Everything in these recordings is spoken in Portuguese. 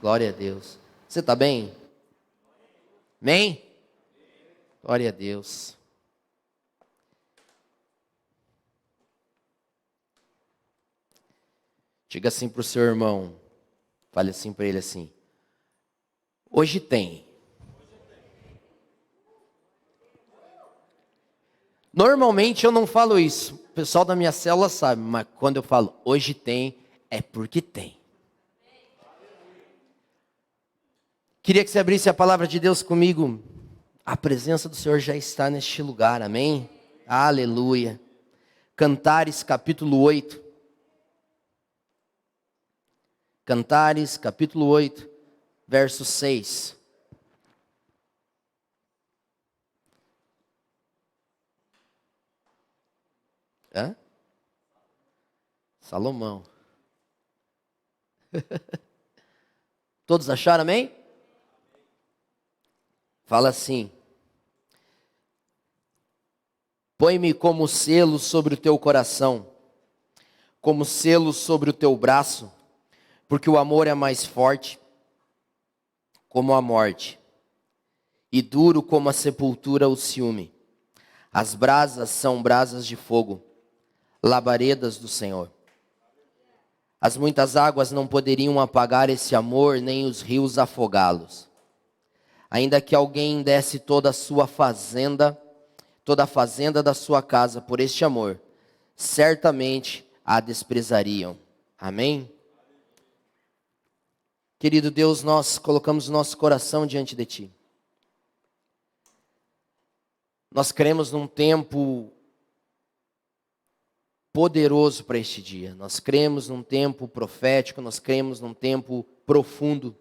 Glória a Deus. Você está bem? Amém? Glória a Deus. Diga assim para o seu irmão. Fale assim para ele assim. Hoje tem. Normalmente eu não falo isso. O pessoal da minha célula sabe. Mas quando eu falo hoje tem, é porque tem. Queria que você abrisse a palavra de Deus comigo. A presença do Senhor já está neste lugar. Amém? Aleluia. Cantares capítulo 8. Cantares capítulo 8, verso 6. Hã? Salomão. Todos acharam, amém? Fala assim. Põe-me como selo sobre o teu coração, como selo sobre o teu braço, porque o amor é mais forte como a morte, e duro como a sepultura o ciúme. As brasas são brasas de fogo, labaredas do Senhor. As muitas águas não poderiam apagar esse amor, nem os rios afogá-los. Ainda que alguém desse toda a sua fazenda, toda a fazenda da sua casa por este amor, certamente a desprezariam. Amém? Querido Deus, nós colocamos o nosso coração diante de Ti. Nós cremos num tempo poderoso para este dia. Nós cremos num tempo profético, nós cremos num tempo profundo.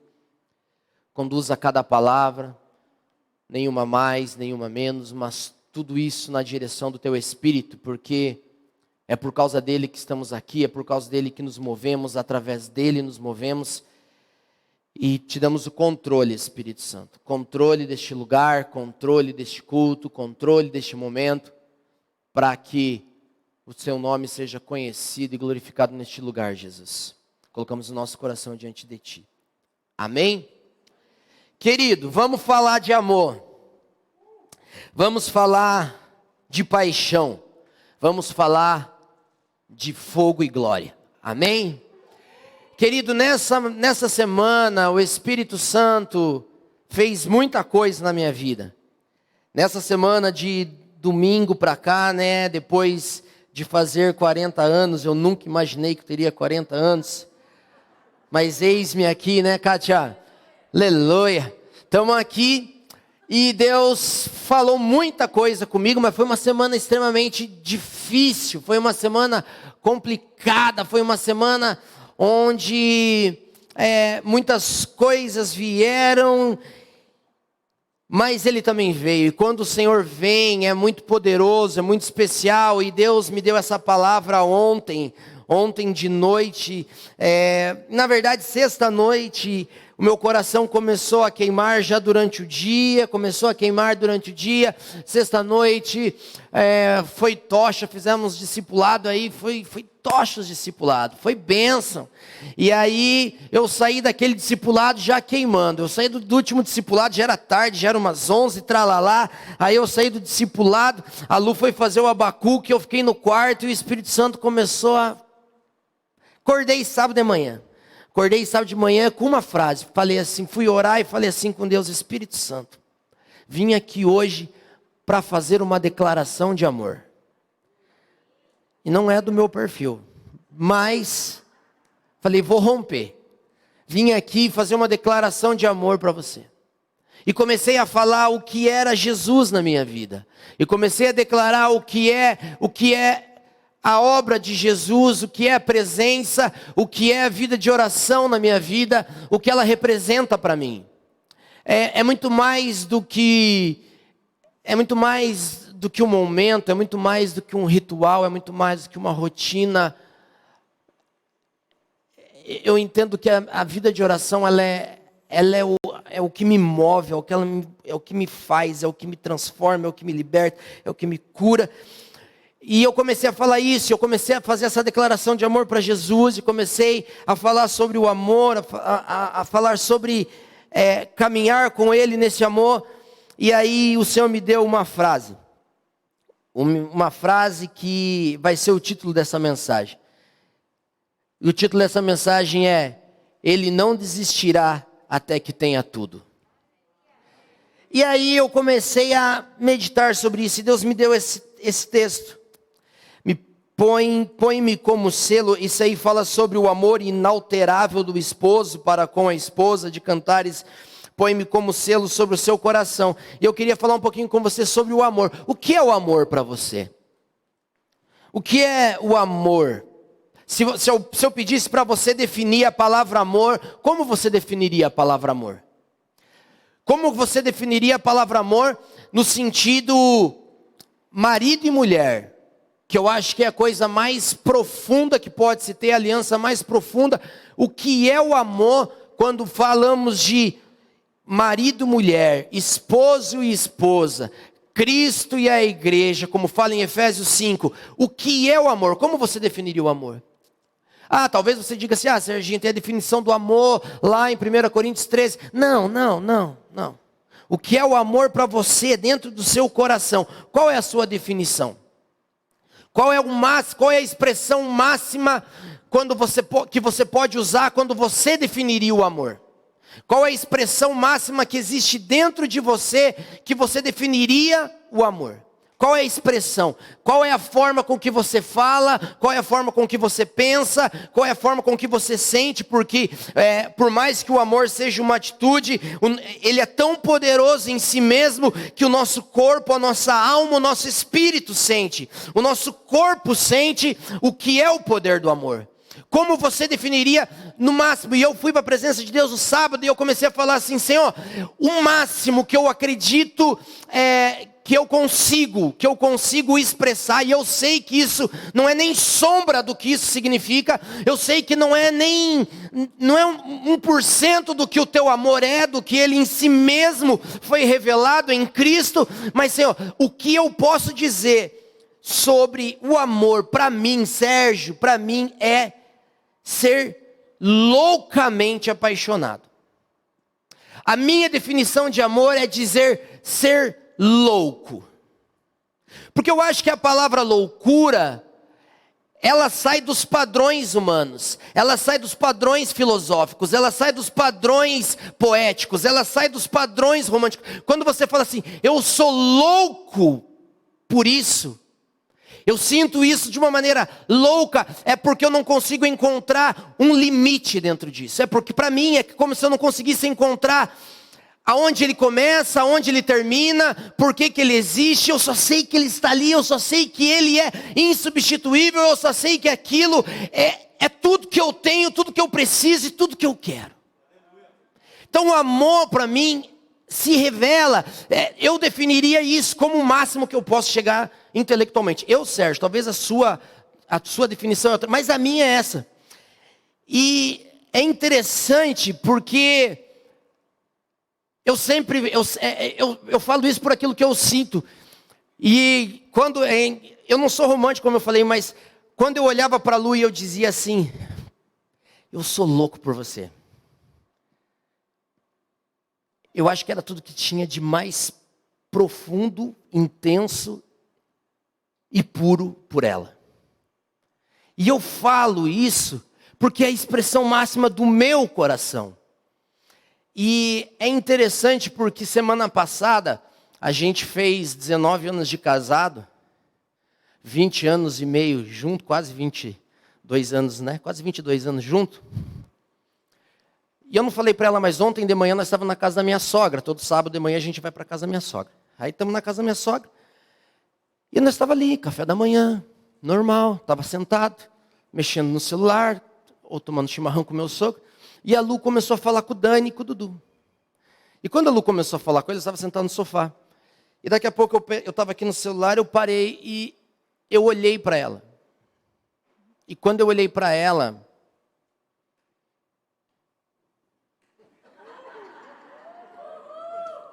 Conduza cada palavra, nenhuma mais, nenhuma menos, mas tudo isso na direção do Teu Espírito, porque é por causa dEle que estamos aqui, é por causa dEle que nos movemos, através dEle nos movemos. E te damos o controle, Espírito Santo. Controle deste lugar, controle deste culto, controle deste momento, para que o Seu nome seja conhecido e glorificado neste lugar, Jesus. Colocamos o nosso coração diante de Ti. Amém? Querido, vamos falar de amor. Vamos falar de paixão. Vamos falar de fogo e glória. Amém? Querido, nessa semana o Espírito Santo fez muita coisa na minha vida. Nessa semana de domingo para cá, né, depois de fazer 40 anos, eu nunca imaginei que eu teria 40 anos. Mas eis-me aqui, né, Kátia? Aleluia. Estamos aqui e Deus falou muita coisa comigo, mas foi uma semana extremamente difícil, foi uma semana complicada, foi uma semana onde muitas coisas vieram, mas Ele também veio. E quando o Senhor vem, é muito poderoso, é muito especial. E Deus me deu essa palavra ontem de noite. Na verdade, sexta-noite, o meu coração começou a queimar já durante o dia. Sexta-noite foi tocha, fizemos discipulado aí, foi tocha os discipulado, foi bênção. E aí eu saí daquele discipulado já queimando. Eu saí do último discipulado, já era tarde, já era umas 11, tralalá. Aí eu saí do discipulado, a Lu foi fazer o Abacuque, eu fiquei no quarto e o Espírito Santo começou a... Acordei sábado de manhã com uma frase, falei assim, fui orar e falei assim com Deus: Espírito Santo, vim aqui hoje para fazer uma declaração de amor. E não é do meu perfil, mas falei, vou romper. Vim aqui fazer uma declaração de amor para você. E comecei a falar o que era Jesus na minha vida. E comecei a declarar o que é a obra de Jesus, o que é a presença, o que é a vida de oração na minha vida, o que ela representa para mim. É muito mais do que um momento, é muito mais do que um ritual, é muito mais do que uma rotina. Eu entendo que a vida de oração ela é o que me move, é o que me faz, é o que me transforma, é o que me liberta, é o que me cura. E eu comecei a falar isso, eu comecei a fazer essa declaração de amor para Jesus, e comecei a falar sobre o amor, a falar sobre caminhar com Ele nesse amor. E aí o Senhor me deu uma frase que vai ser o título dessa mensagem. E o título dessa mensagem é: Ele não desistirá até que tenha tudo. E aí eu comecei a meditar sobre isso, e Deus me deu esse texto. Põe-me como selo. Isso aí fala sobre o amor inalterável do esposo para com a esposa, de Cantares. Põe-me como selo sobre o seu coração. E eu queria falar um pouquinho com você sobre o amor. O que é o amor para você? O que é o amor? Se eu pedisse para você definir a palavra amor, como você definiria a palavra amor? Como você definiria a palavra amor no sentido marido e mulher? Que eu acho que é a coisa mais profunda que pode se ter, a aliança mais profunda. O que é o amor quando falamos de marido e mulher, esposo e esposa, Cristo e a igreja, como fala em Efésios 5. O que é o amor? Como você definiria o amor? Talvez você diga assim: Serginho, tem a definição do amor lá em 1 Coríntios 13. Não. O que é o amor para você dentro do seu coração? Qual é a sua definição? Qual é a expressão máxima que você pode usar quando você definiria o amor? Qual é a expressão máxima que existe dentro de você que você definiria o amor? Qual é a expressão? Qual é a forma com que você fala? Qual é a forma com que você pensa? Qual é a forma com que você sente? Porque por mais que o amor seja uma atitude, ele é tão poderoso em si mesmo que o nosso corpo, a nossa alma, o nosso espírito sente. O nosso corpo sente o que é o poder do amor. Como você definiria no máximo? E eu fui para a presença de Deus no sábado e eu comecei a falar assim: Senhor, o máximo que eu acredito que eu consigo expressar, e eu sei que isso não é nem sombra do que isso significa, eu sei que não é 1% do que o teu amor é, do que ele em si mesmo foi revelado em Cristo, mas Senhor, o que eu posso dizer sobre o amor, para mim, Sérgio, para mim é ser loucamente apaixonado. A minha definição de amor é dizer ser louco. Porque eu acho que a palavra loucura, ela sai dos padrões humanos, ela sai dos padrões filosóficos, ela sai dos padrões poéticos, ela sai dos padrões românticos. Quando você fala assim: eu sou louco por isso, eu sinto isso de uma maneira louca, é porque eu não consigo encontrar um limite dentro disso. É porque para mim é como se eu não conseguisse encontrar aonde ele começa, aonde ele termina, por que ele existe. Eu só sei que ele está ali, eu só sei que ele é insubstituível, eu só sei que aquilo é tudo que eu tenho, tudo que eu preciso e tudo que eu quero. Então o amor para mim se revela, eu definiria isso como o máximo que eu posso chegar intelectualmente. Eu, Sérgio, talvez a sua definição é outra, mas a minha é essa. E é interessante porque eu falo isso por aquilo que eu sinto. E quando eu não sou romântico, como eu falei, mas quando eu olhava para a Lu e eu dizia assim: eu sou louco por você. Eu acho que era tudo que tinha de mais profundo, intenso e puro por ela. E eu falo isso porque é a expressão máxima do meu coração. E é interessante porque semana passada a gente fez 19 anos de casado, 20 anos e meio junto, quase 22 anos, né? Quase 22 anos junto. E eu não falei para ela, mas ontem de manhã nós estávamos na casa da minha sogra. Todo sábado de manhã a gente vai para a casa da minha sogra. Aí estamos na casa da minha sogra. E nós estávamos ali, café da manhã, normal. Estava sentado, mexendo no celular, ou tomando chimarrão com o meu sogro. E a Lu começou a falar com o Dani e com o Dudu. E quando a Lu começou a falar com ele, eu estava sentado no sofá. E daqui a pouco eu estava aqui no celular, eu parei e eu olhei para ela. E quando eu olhei para ela,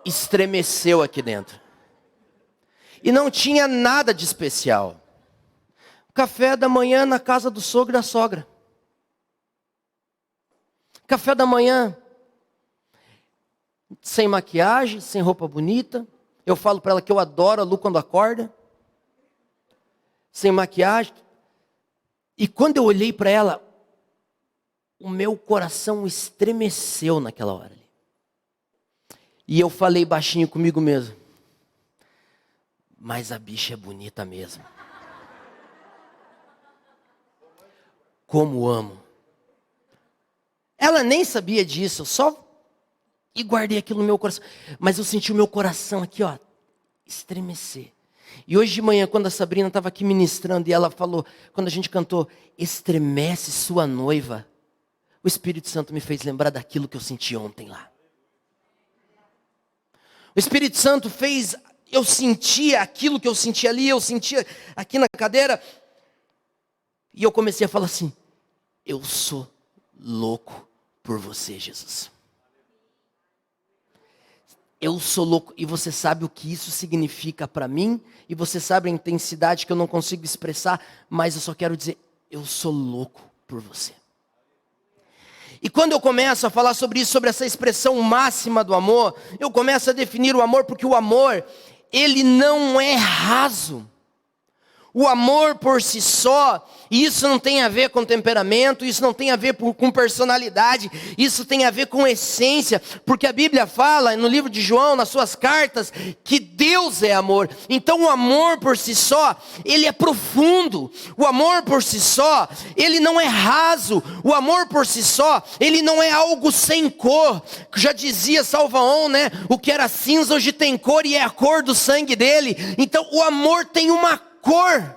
estremeceu aqui dentro. E não tinha nada de especial. café da manhã na casa do sogro e da sogra. Café da manhã, sem maquiagem, sem roupa bonita. Eu falo para ela que eu adoro a Lu quando acorda. Sem maquiagem. E quando eu olhei para ela, o meu coração estremeceu naquela hora. E eu falei baixinho comigo mesmo. Mas a bicha é bonita mesmo. Como amo. Ela nem sabia disso, eu só e guardei aquilo no meu coração. Mas eu senti o meu coração aqui, ó, estremecer. E hoje de manhã, quando a Sabrina estava aqui ministrando, e ela falou, quando a gente cantou, estremece sua noiva, o Espírito Santo me fez lembrar daquilo que eu senti ontem lá. O Espírito Santo fez eu sentia aquilo que eu sentia ali, eu sentia aqui na cadeira. E eu comecei a falar assim, eu sou louco por você, Jesus. Eu sou louco, e você sabe o que isso significa para mim, e você sabe a intensidade que eu não consigo expressar, mas eu só quero dizer, eu sou louco por você. E quando eu começo a falar sobre isso, sobre essa expressão máxima do amor, eu começo a definir o amor, porque o amor, ele não é raso. O amor por si só, isso não tem a ver com temperamento, isso não tem a ver com personalidade, isso tem a ver com essência, porque a Bíblia fala no livro de João, nas suas cartas, que Deus é amor. Então o amor por si só, ele é profundo. O amor por si só, ele não é raso. O amor por si só, ele não é algo sem cor. Já dizia Salvaon, né? O que era cinza hoje tem cor e é a cor do sangue dele. Então o amor tem uma cor.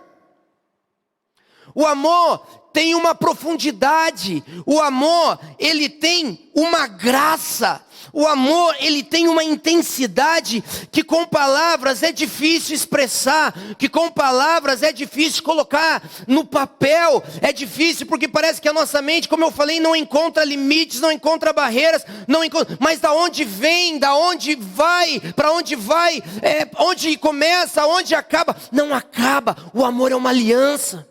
O amor tem uma profundidade. O amor, ele tem uma graça. O amor, ele tem uma intensidade que com palavras é difícil expressar, que com palavras é difícil colocar no papel. É difícil porque parece que a nossa mente, como eu falei, não encontra limites, não encontra barreiras, não encontra, mas da onde vem, da onde vai, para onde vai, onde começa, onde acaba, não acaba. O amor é uma aliança.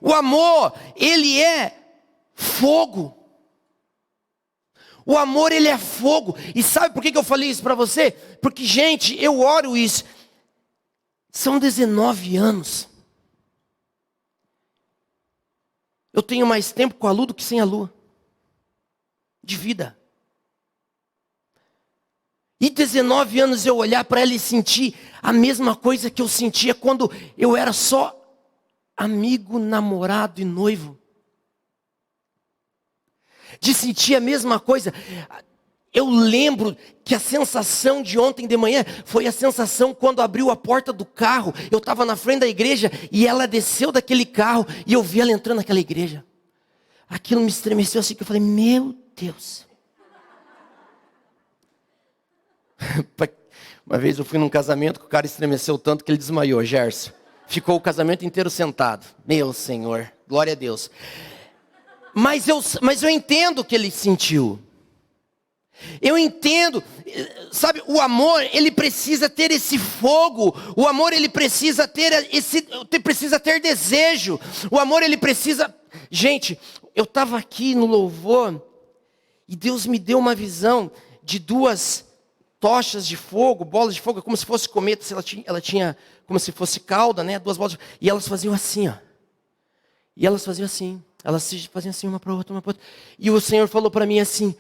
O amor, ele é fogo. O amor, ele é fogo. E sabe por que eu falei isso para você? Porque, gente, eu oro isso. São 19 anos. Eu tenho mais tempo com a Lu do que sem a Lu. De vida. E 19 anos eu olhar para ela e sentir a mesma coisa que eu sentia quando eu era só amigo, namorado e noivo. De sentir a mesma coisa. Eu lembro que a sensação de ontem de manhã foi a sensação quando abriu a porta do carro. Eu estava na frente da igreja e ela desceu daquele carro e eu vi ela entrando naquela igreja. Aquilo me estremeceu assim que eu falei, meu Deus. Uma vez eu fui num casamento que o cara estremeceu tanto que ele desmaiou, Gerson. Ficou o casamento inteiro sentado. Meu Senhor, glória a Deus. Mas eu entendo o que ele sentiu. Eu entendo, sabe, o amor, ele precisa ter esse fogo. O amor, ele precisa precisa ter desejo. O amor, ele precisa... Gente, eu estava aqui no louvor e Deus me deu uma visão de duas tochas de fogo, bolas de fogo, como se fosse cometa. Ela tinha como se fosse cauda, né? Duas bolas e elas faziam assim, ó. E elas faziam assim. Elas faziam assim, uma para outra, uma para outra. E o Senhor falou para mim assim,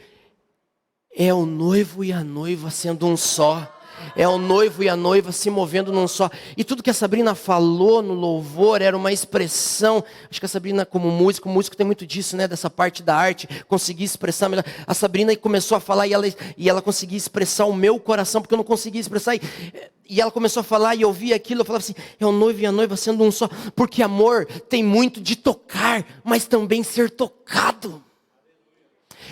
é o noivo e a noiva sendo um só. É o noivo e a noiva se movendo num só. E tudo que a Sabrina falou no louvor era uma expressão. Acho que a Sabrina, como músico tem muito disso, né? Dessa parte da arte, conseguir expressar melhor. A Sabrina começou a falar e ela conseguia expressar o meu coração, porque eu não conseguia expressar. E ela começou a falar e eu ouvia aquilo, eu falava assim, é o noivo e a noiva sendo um só. Porque amor tem muito de tocar, mas também ser tocado.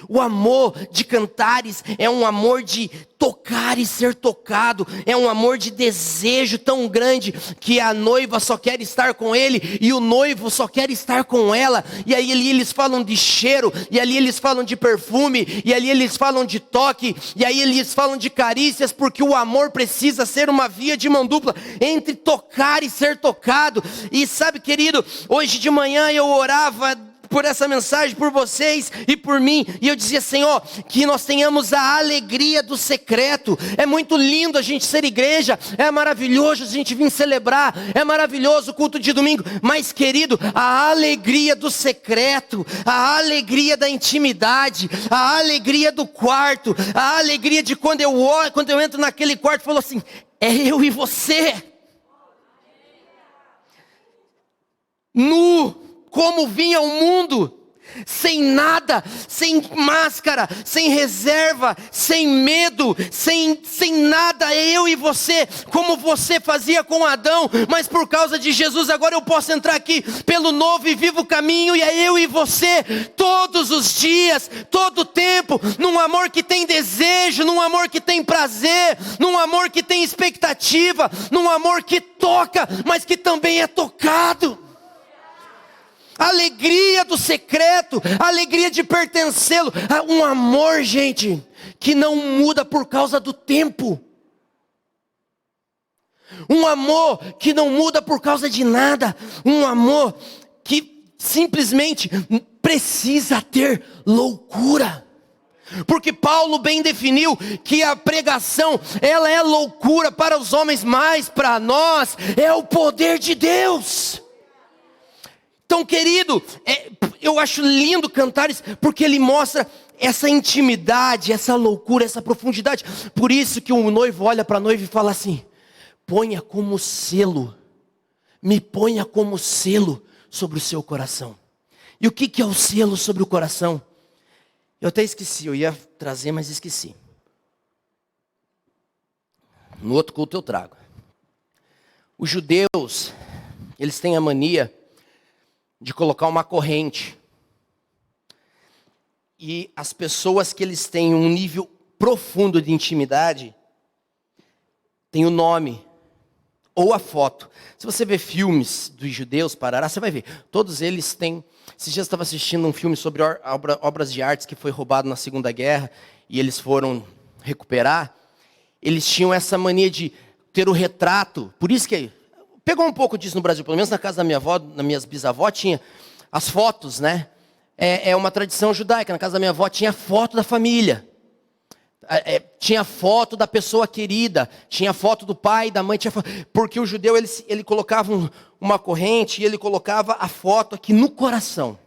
O amor de Cantares é um amor de tocar e ser tocado. É um amor de desejo tão grande que a noiva só quer estar com ele e o noivo só quer estar com ela. E aí ali eles falam de cheiro, e ali eles falam de perfume, e ali eles falam de toque, e aí eles falam de carícias, porque o amor precisa ser uma via de mão dupla entre tocar e ser tocado. E sabe, querido, hoje de manhã eu orava por essa mensagem, por vocês e por mim, e eu dizia: Senhor, que nós tenhamos a alegria do secreto. É muito lindo a gente ser igreja, é maravilhoso a gente vir celebrar, é maravilhoso o culto de domingo, mas querido, a alegria do secreto, a alegria da intimidade, a alegria do quarto, a alegria de quando eu entro naquele quarto e falo assim: é eu e você, nu, como vinha o mundo, sem nada, sem máscara, sem reserva, sem medo, sem nada, é eu e você, como você fazia com Adão, mas por causa de Jesus agora eu posso entrar aqui pelo novo e vivo caminho, e é eu e você, todos os dias, todo o tempo, num amor que tem desejo, num amor que tem prazer, num amor que tem expectativa, num amor que toca, mas que também é tocado. Alegria do secreto, alegria de pertencê-lo, um amor, gente, que não muda por causa do tempo, um amor que não muda por causa de nada, um amor que simplesmente precisa ter loucura, porque Paulo bem definiu que a pregação, ela é loucura para os homens, mas para nós é o poder de Deus. Então, querido, eu acho lindo Cantares, porque ele mostra essa intimidade, essa loucura, essa profundidade. Por isso que o noivo olha para a noiva e fala assim: ponha como selo, me ponha como selo sobre o seu coração. E o que é o selo sobre o coração? Eu até esqueci, eu ia trazer, mas esqueci. No outro culto eu trago. Os judeus, eles têm a mania de colocar uma corrente, e as pessoas que eles têm um nível profundo de intimidade, tem o nome, ou a foto. Se você ver filmes dos judeus, Parará, você vai ver, todos eles têm. Esses dias eu estava assistindo um filme sobre obras de artes que foi roubado na Segunda Guerra, e eles foram recuperar. Eles tinham essa mania de ter o retrato, por isso que pegou um pouco disso no Brasil, pelo menos na casa da minha avó, na minhas bisavó, tinha as fotos, né? É uma tradição judaica. Na casa da minha avó tinha foto da família. Tinha foto da pessoa querida, tinha foto do pai, da mãe, porque o judeu, ele colocava uma corrente, e ele colocava a foto aqui no coração.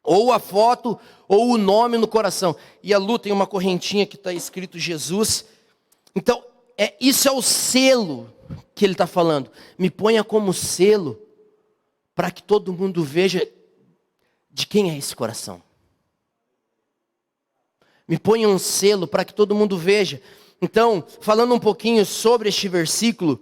Ou a foto, ou o nome no coração. E a Lu tem uma correntinha que está escrito Jesus. Então, isso é o selo que ele está falando. Me ponha como selo, para que todo mundo veja de quem é esse coração. Me ponha um selo para que todo mundo veja. Então, falando um pouquinho sobre este versículo,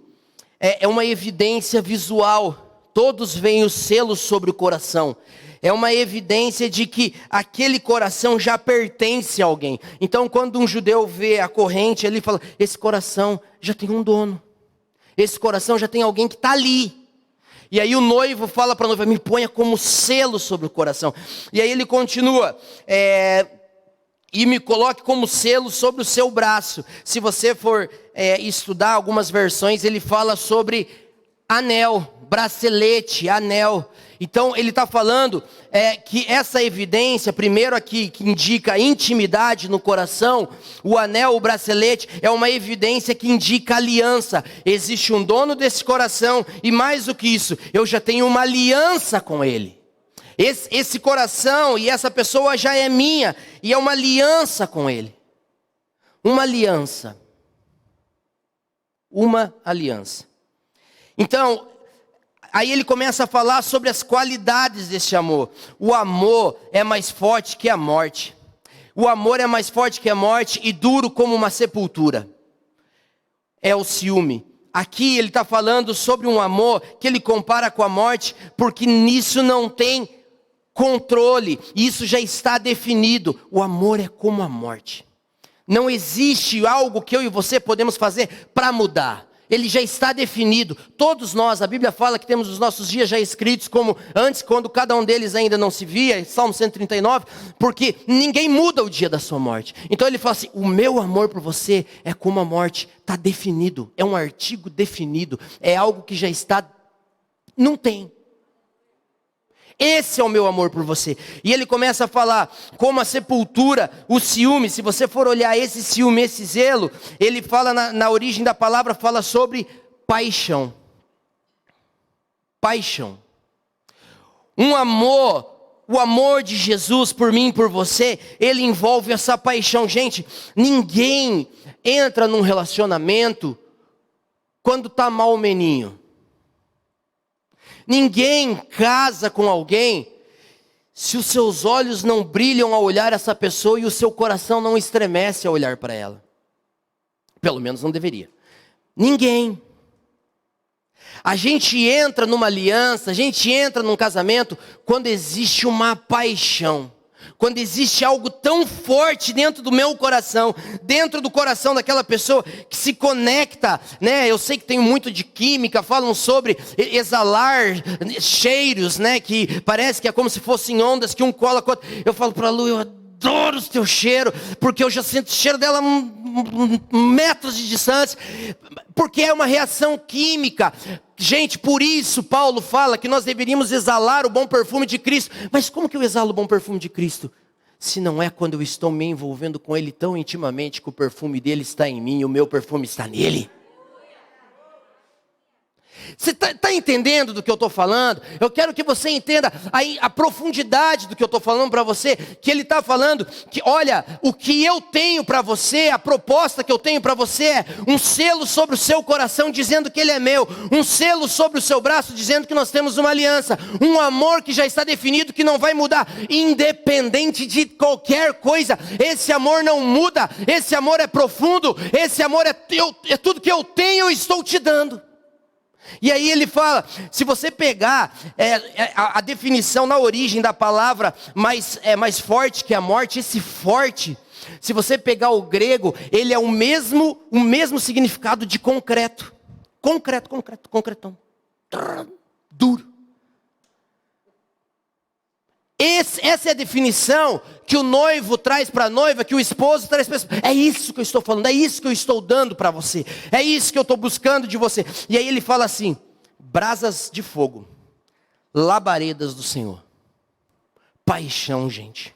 é uma evidência visual. Todos veem o selo sobre o coração. É uma evidência de que aquele coração já pertence a alguém. Então, quando um judeu vê a corrente, ele fala: esse coração já tem um dono. Esse coração já tem alguém que está ali. E aí o noivo fala para a noiva: me ponha como selo sobre o coração. E aí ele continua: e me coloque como selo sobre o seu braço. Se você for estudar algumas versões, ele fala sobre anel, bracelete, anel. Então ele está falando que essa evidência, primeiro aqui, que indica intimidade no coração, o anel, o bracelete, é uma evidência que indica aliança. Existe um dono desse coração, e mais do que isso, eu já tenho uma aliança com ele. Esse coração e essa pessoa já é minha, e é uma aliança com ele. Uma aliança. Uma aliança. Então, aí ele começa a falar sobre as qualidades desse amor. O amor é mais forte que a morte. O amor é mais forte que a morte e duro como uma sepultura. É o ciúme. Aqui ele está falando sobre um amor que ele compara com a morte, porque nisso não tem controle, isso já está definido. O amor é como a morte. Não existe algo que eu e você podemos fazer para mudar. Ele já está definido. Todos nós, a Bíblia fala que temos os nossos dias já escritos como antes, quando cada um deles ainda não se via, Salmo 139, porque ninguém muda o dia da sua morte. Então ele fala assim, o meu amor por você é como a morte, está definido, é um artigo definido, é algo que já está, não tem. Esse é o meu amor por você. E ele começa a falar como a sepultura, o ciúme. Se você for olhar esse ciúme, esse zelo, ele fala na origem da palavra, fala sobre paixão. Paixão. Um amor, o amor de Jesus por mim e por você, ele envolve essa paixão. Gente, ninguém entra num relacionamento quando está mal o meninho. Ninguém casa com alguém se os seus olhos não brilham ao olhar essa pessoa e o seu coração não estremece ao olhar para ela. Pelo menos não deveria. Ninguém. A gente entra numa aliança, a gente entra num casamento quando existe uma paixão. Quando existe algo tão forte dentro do meu coração, dentro do coração daquela pessoa que se conecta, né? Eu sei que tem muito de química, falam sobre exalar cheiros, né? Que parece que é como se fossem ondas que um cola com o outro. Eu falo para a Lu, eu adoro o teu cheiro, porque eu já sinto o cheiro dela metros de distância, porque é uma reação química. Gente, por isso Paulo fala que nós deveríamos exalar o bom perfume de Cristo. Mas como que eu exalo o bom perfume de Cristo? Se não é quando eu estou me envolvendo com Ele tão intimamente que o perfume dele está em mim e o meu perfume está nele. Você está entendendo do que eu estou falando? Eu quero que você entenda a profundidade do que eu estou falando para você. Que ele está falando que, olha, o que eu tenho para você, a proposta que eu tenho para você é um selo sobre o seu coração dizendo que ele é meu. Um selo sobre o seu braço dizendo que nós temos uma aliança. Um amor que já está definido, que não vai mudar, independente de qualquer coisa. Esse amor não muda, esse amor é profundo, esse amor é tudo que eu tenho, eu estou te dando. E aí ele fala, se você pegar a definição na origem da palavra mais forte que a morte, esse forte, se você pegar o grego, ele é o mesmo significado de concreto. Concretão. Duro. Essa é a definição que o noivo traz para a noiva, que o esposo traz para a esposa. É isso que eu estou falando, é isso que eu estou dando para você. É isso que eu estou buscando de você. E aí ele fala assim, brasas de fogo, labaredas do Senhor. Paixão, gente,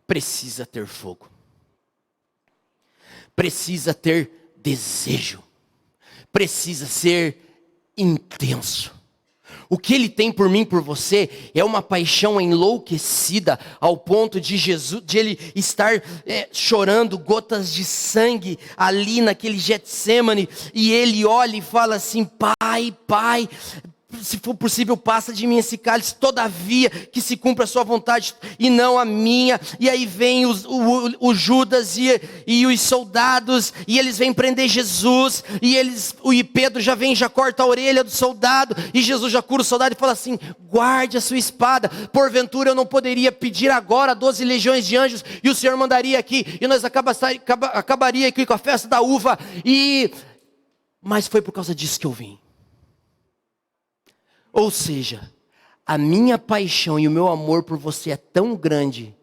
precisa ter fogo. Precisa ter desejo. Precisa ser intenso. O que ele tem por mim, por você, é uma paixão enlouquecida, ao ponto de ele estar chorando gotas de sangue ali naquele Getsemane, e ele olha e fala assim, Pai, se for possível, passa de mim esse cálice, todavia que se cumpra a sua vontade e não a minha. E aí vem o Judas e os soldados, e eles vêm prender Jesus, e Pedro já vem, já corta a orelha do soldado, e Jesus já cura o soldado e fala assim, guarde a sua espada, porventura eu não poderia pedir agora 12 legiões de anjos, e o Senhor mandaria aqui, e nós acabaria aqui com a festa da uva, mas foi por causa disso que eu vim. Ou seja, a minha paixão e o meu amor por você é tão grande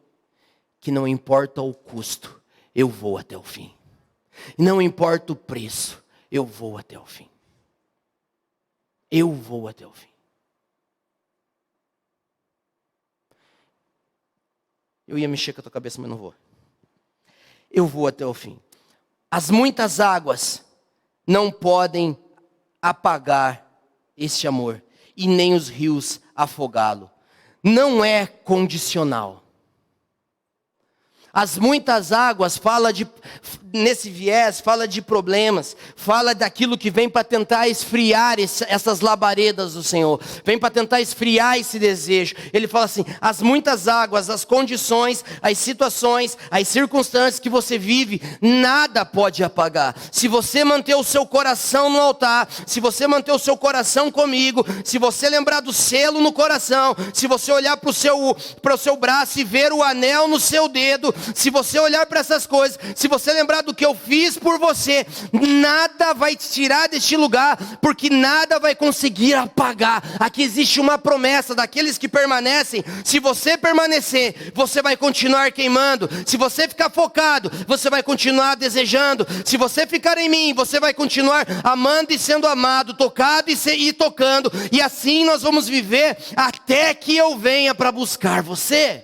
que não importa o custo, eu vou até o fim. Não importa o preço, eu vou até o fim. Eu vou até o fim. Eu ia mexer com a tua cabeça, mas não vou. Eu vou até o fim. As muitas águas não podem apagar este amor. E nem os rios afogá-lo. Não é condicional. As muitas águas fala nesse viés, fala de problemas, fala daquilo que vem para tentar esfriar essas labaredas do Senhor, vem para tentar esfriar esse desejo. Ele fala assim: as muitas águas, as condições, as situações, as circunstâncias que você vive, nada pode apagar. Se você manter o seu coração no altar, se você manter o seu coração comigo, se você lembrar do selo no coração, se você olhar para o seu braço e ver o anel no seu dedo, se você olhar para essas coisas, se você lembrar do que eu fiz por você, nada vai te tirar deste lugar, porque nada vai conseguir apagar. Aqui existe uma promessa daqueles que permanecem. Se você permanecer, você vai continuar queimando. Se você ficar focado, você vai continuar desejando. Se você ficar em mim, você vai continuar amando e sendo amado, tocado e tocando. E assim nós vamos viver até que eu venha para buscar você.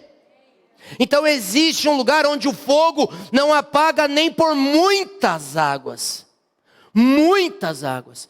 Então existe um lugar onde o fogo não apaga nem por muitas águas. Muitas águas.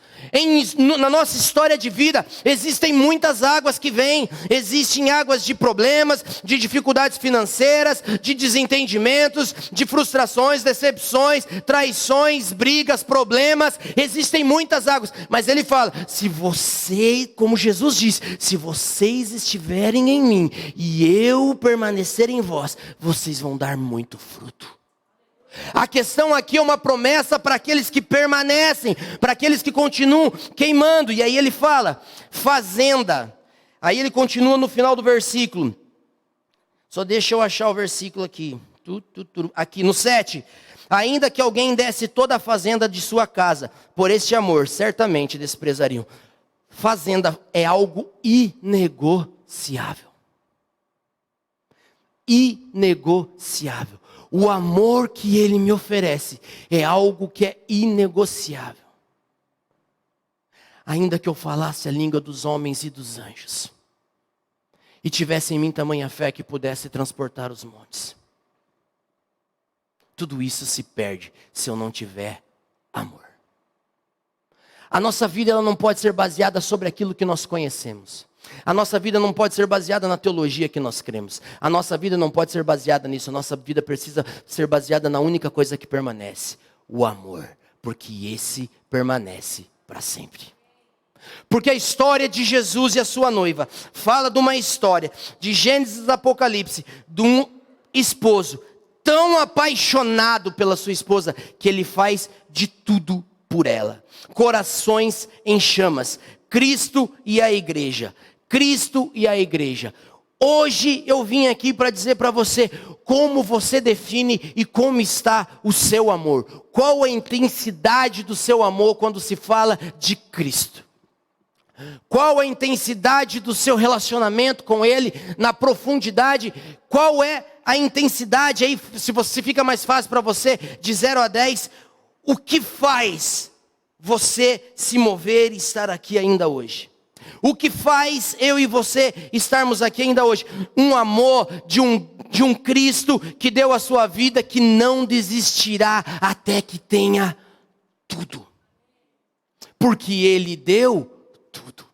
Na nossa história de vida, existem muitas águas que vêm. Existem águas de problemas, de dificuldades financeiras, de desentendimentos, de frustrações, decepções, traições, brigas, problemas. Existem muitas águas. Mas ele fala: se você, como Jesus diz, se vocês estiverem em mim e eu permanecer em vós, vocês vão dar muito fruto. A questão aqui é uma promessa para aqueles que permanecem, para aqueles que continuam queimando. E aí ele fala, fazenda. Aí ele continua no final do versículo. Só deixa eu achar o versículo aqui. Aqui no 7. Ainda que alguém desse toda a fazenda de sua casa, por este amor, certamente desprezariam. Fazenda é algo inegociável. Inegociável. O amor que Ele me oferece é algo que é inegociável. Ainda que eu falasse a língua dos homens e dos anjos, e tivesse em mim tamanha fé que pudesse transportar os montes, tudo isso se perde se eu não tiver amor. A nossa vida ela não pode ser baseada sobre aquilo que nós conhecemos. A nossa vida não pode ser baseada na teologia que nós cremos. A nossa vida não pode ser baseada nisso. A nossa vida precisa ser baseada na única coisa que permanece: o amor. Porque esse permanece para sempre. Porque a história de Jesus e a sua noiva fala de uma história, de Gênesis e Apocalipse, de um esposo tão apaixonado pela sua esposa, que ele faz de tudo por ela. Corações em chamas. Cristo e a igreja. Cristo e a igreja. Hoje eu vim aqui para dizer para você como você define e como está o seu amor. Qual a intensidade do seu amor quando se fala de Cristo? Qual a intensidade do seu relacionamento com Ele na profundidade? Qual é a intensidade aí, se fica mais fácil para você, de 0 a 10, o que faz você se mover e estar aqui ainda hoje? O que faz eu e você estarmos aqui ainda hoje? Um amor de um Cristo que deu a sua vida, que não desistirá até que tenha tudo. Porque Ele deu tudo.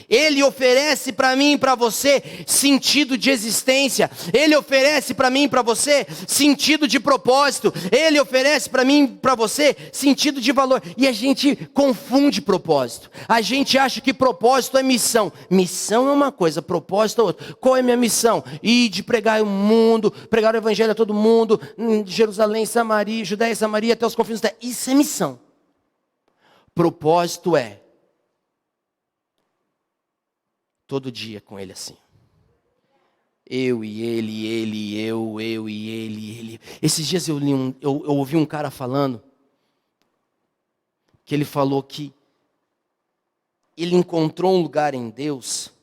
Ele oferece para mim e para você sentido de existência. Ele oferece para mim e para você sentido de propósito. Ele oferece para mim e para você sentido de valor. E a gente confunde propósito. A gente acha que propósito é missão. Missão é uma coisa, propósito é outra. Qual é a minha missão? Ir de pregar o mundo, pregar o evangelho a todo mundo, em Jerusalém, Samaria, Judéia e Samaria, até os confins da terra. Isso é missão. Propósito é todo dia com Ele assim. Eu e Ele, Ele e eu e Ele. Esses dias eu ouvi um cara falando, que ele falou que ele encontrou um lugar em Deus,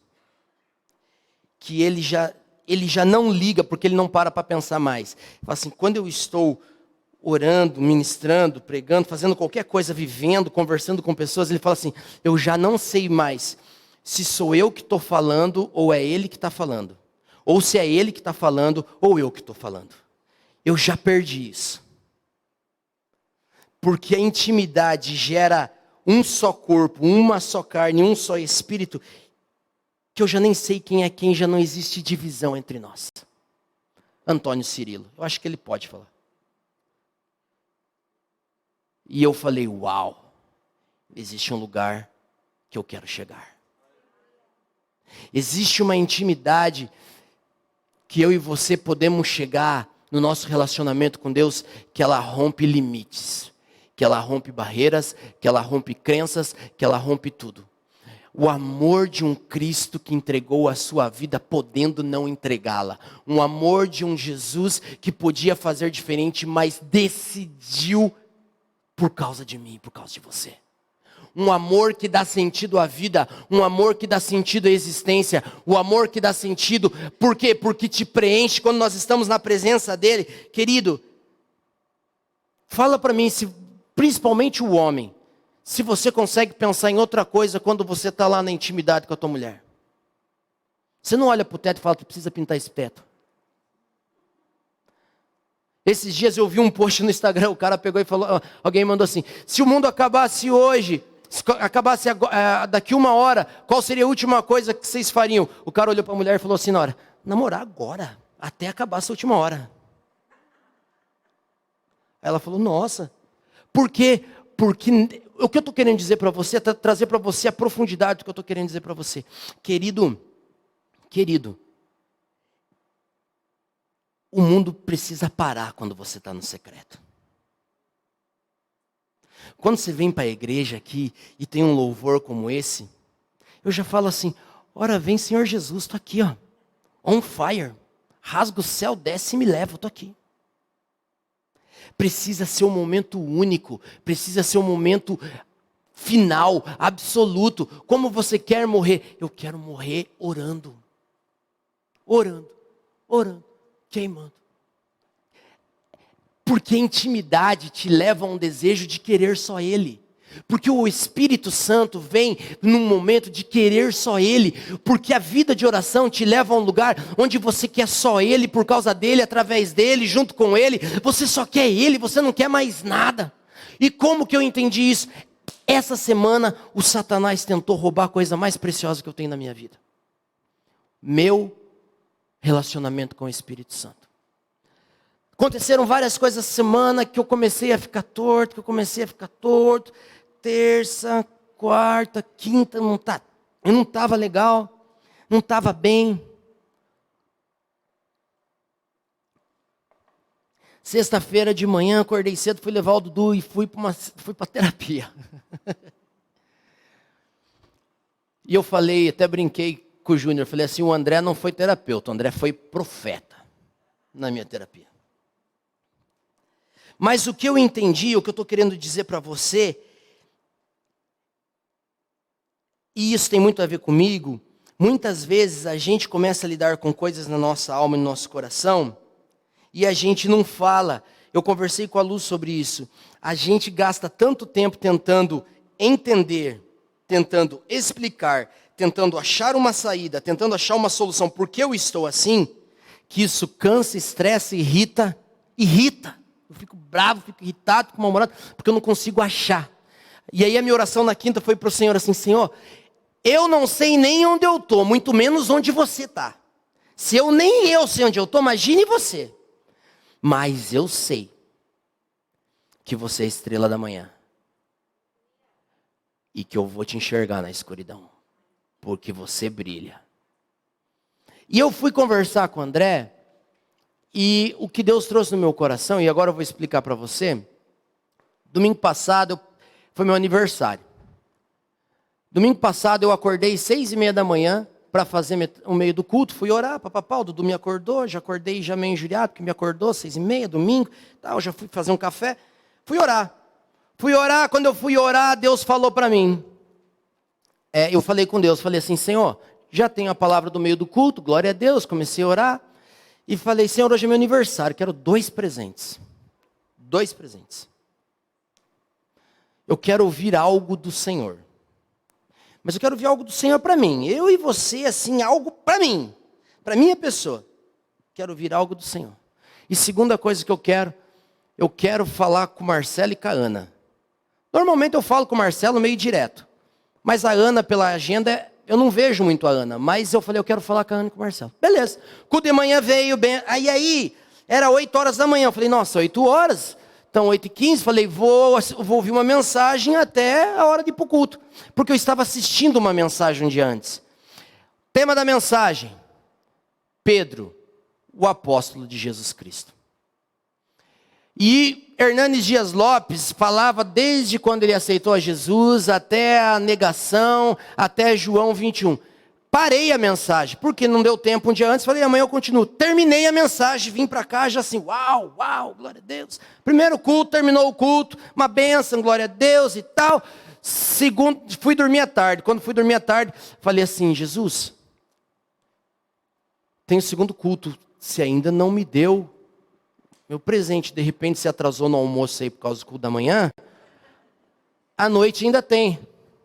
que ele já não liga, porque ele não para pensar mais. Ele fala assim, quando eu estou orando, ministrando, pregando, fazendo qualquer coisa, vivendo, conversando com pessoas, ele fala assim, eu já não sei mais se sou eu que estou falando ou é Ele que está falando. Ou se é Ele que está falando ou eu que estou falando. Eu já perdi isso. Porque a intimidade gera um só corpo, uma só carne, um só espírito, que eu já nem sei quem é quem, já não existe divisão entre nós. Antônio Cirilo, eu acho que ele pode falar. E eu falei, uau, existe um lugar que eu quero chegar. Existe uma intimidade que eu e você podemos chegar no nosso relacionamento com Deus, que ela rompe limites, que ela rompe barreiras, que ela rompe crenças, que ela rompe tudo. O amor de um Cristo que entregou a sua vida podendo não entregá-la. Um amor de um Jesus que podia fazer diferente, mas decidiu por causa de mim, por causa de você. Um amor que dá sentido à vida, um amor que dá sentido à existência, o amor que dá sentido, por quê? Porque te preenche quando nós estamos na presença dele. Querido, fala para mim, principalmente o homem, se você consegue pensar em outra coisa quando você está lá na intimidade com a tua mulher. Você não olha para o teto e fala que precisa pintar esse teto. Esses dias eu vi um post no Instagram, o cara pegou e falou, alguém mandou assim, se o mundo acabasse hoje, se acabasse daqui 1 hora, qual seria a última coisa que vocês fariam? O cara olhou para a mulher e falou assim, na hora, namorar agora, até acabar essa última hora. Aí ela falou, nossa, por quê? Porque o que eu estou querendo dizer para você é trazer para você a profundidade do que eu estou querendo dizer para você. Querido, o mundo precisa parar quando você está no secreto. Quando você vem para a igreja aqui e tem um louvor como esse, eu já falo assim, ora vem Senhor Jesus, estou aqui, ó, on fire, rasga o céu, desce e me leva, estou aqui. Precisa ser um momento único, precisa ser um momento final, absoluto. Como você quer morrer? Eu quero morrer orando, queimando. Porque a intimidade te leva a um desejo de querer só Ele. Porque o Espírito Santo vem num momento de querer só Ele. Porque a vida de oração te leva a um lugar onde você quer só Ele, por causa dEle, através dEle, junto com Ele. Você só quer Ele, você não quer mais nada. E como que eu entendi isso? Essa semana o Satanás tentou roubar a coisa mais preciosa que eu tenho na minha vida. Meu relacionamento com o Espírito Santo. Aconteceram várias coisas essa semana que eu comecei a ficar torto, terça, quarta, quinta, eu não estava legal, não estava bem. Sexta-feira de manhã, acordei cedo, fui levar o Dudu e fui para terapia. E eu falei, até brinquei com o Júnior, falei assim, o André não foi terapeuta, o André foi profeta na minha terapia. Mas o que eu entendi, o que eu estou querendo dizer para você, e isso tem muito a ver comigo, muitas vezes a gente começa a lidar com coisas na nossa alma e no nosso coração, e a gente não fala. Eu conversei com a Luz sobre isso. A gente gasta tanto tempo tentando entender, tentando explicar, tentando achar uma saída, tentando achar uma solução, porque eu estou assim, que isso cansa, estressa, irrita. Eu fico bravo, fico irritado, fico mal-humorado, porque eu não consigo achar. E aí a minha oração na quinta foi para o Senhor assim, Senhor, eu não sei nem onde eu estou, muito menos onde você está. Se nem eu sei onde eu estou, imagine você. Mas eu sei que você é a estrela da manhã. E que eu vou te enxergar na escuridão. Porque você brilha. E eu fui conversar com o André. E o que Deus trouxe no meu coração, e agora eu vou explicar para você. Domingo passado foi meu aniversário. Domingo passado eu acordei 6:30 da manhã para fazer o meio do culto. Fui orar, papapá, o Dudu me acordou, já acordei já meio injuriado, porque me acordou 6:30, domingo. Eu já fui fazer um café, fui orar. Quando eu fui orar, Deus falou para mim. Eu falei com Deus, falei assim, Senhor, já tenho a palavra do meio do culto, glória a Deus, comecei a orar. E falei, Senhor, hoje é meu aniversário, quero 2 presentes. 2 presentes. Eu quero ouvir algo do Senhor. Mas eu quero ouvir algo do Senhor para mim. Eu e você, assim, algo para mim. Para minha pessoa. Quero ouvir algo do Senhor. E segunda coisa que eu quero falar com o Marcelo e com a Ana. Normalmente eu falo com o Marcelo meio direto. Mas a Ana, pela agenda, eu não vejo muito a Ana. Mas eu falei, eu quero falar com a Ana e com o Marcelo. Beleza. Culto de manhã veio bem. Aí, era 8 horas da manhã. Eu falei, nossa, 8 horas? Então, 8h15, falei, vou ouvir uma mensagem até a hora de ir para o culto. Porque eu estava assistindo uma mensagem um dia antes. Tema da mensagem: Pedro, o apóstolo de Jesus Cristo. E Hernanes Dias Lopes falava desde quando ele aceitou a Jesus, até a negação, até João 21. Parei a mensagem, porque não deu tempo um dia antes, falei, amanhã eu continuo. Terminei a mensagem, vim para cá já assim, uau, glória a Deus. Primeiro culto, terminou o culto, uma bênção, glória a Deus e tal. Segundo, fui dormir à tarde. Quando fui dormir à tarde, falei assim, Jesus, tem o segundo culto, se ainda não me deu meu presente, de repente se atrasou no almoço aí por causa do culto da manhã, à noite ainda tem,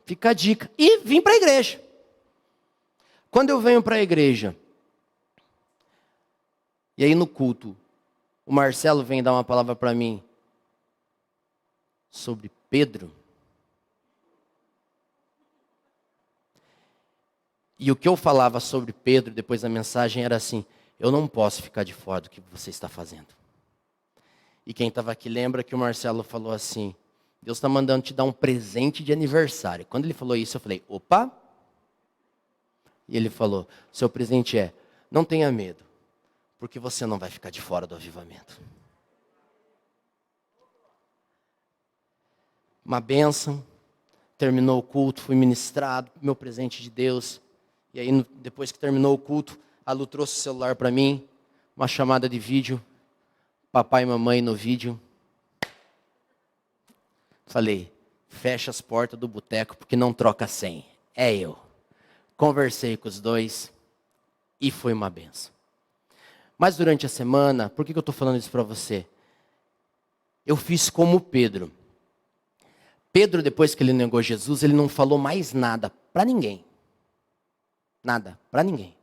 fica a dica. E vim para a igreja. Quando eu venho para a igreja, e aí no culto, o Marcelo vem dar uma palavra para mim sobre Pedro. E o que eu falava sobre Pedro depois da mensagem era assim, eu não posso ficar de fora do que você está fazendo. E quem estava aqui lembra que o Marcelo falou assim, Deus está mandando te dar um presente de aniversário. Quando ele falou isso, eu falei, opa. E ele falou, seu presente é, não tenha medo, porque você não vai ficar de fora do avivamento. Uma bênção, terminou o culto, fui ministrado, meu presente de Deus. E aí, depois que terminou o culto, a Lu trouxe o celular para mim, uma chamada de vídeo, papai e mamãe no vídeo. Falei, fecha as portas do boteco, porque não troca senha. É eu. Conversei com os dois e foi uma benção. Mas durante a semana, por que eu estou falando isso para você? Eu fiz como Pedro. Pedro, depois que ele negou Jesus, ele não falou mais nada para ninguém. Nada, para ninguém.